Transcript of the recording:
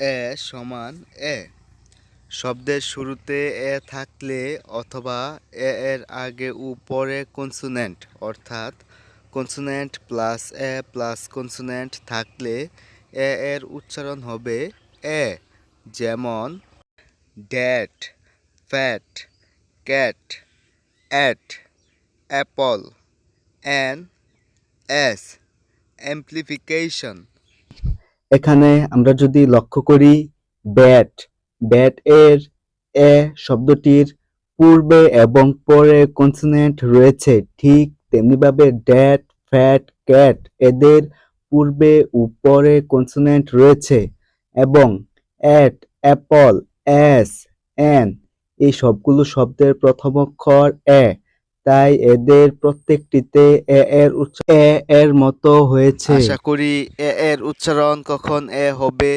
এ সমান এ। শব্দের শুরুতে এ থাকলে অথবা এর আগে ও পরে কনসোনেন্ট অর্থাৎ কনসোনেন্ট প্লাস এ প্লাস কনসোনেন্ট থাকলে এর উচ্চারণ হবে এ। যেমন that, fat, cat, at, Apple, an, S. Amplification. এখানে আমরা যদি লক্ষ্য করি ব্যাট, ব্যাট এর এ শব্দটির পূর্বে এবং পরে কনসোনেন্ট রয়েছে, ঠিক তেমনিভাবে ড্যাট, ফ্যাট, ক্যাট এদের পূর্বে ও পরে কনসোনেন্ট রয়েছে এবং অ্যাট, অ্যাপল, অ্যাস, অ্যান এই সবগুলো শব্দের প্রথম অক্ষর এ, তাই এদের প্রত্যেকটিতে এ এর মতো হয়েছে। আশা করি এর উচ্চারণ কখন এ হবে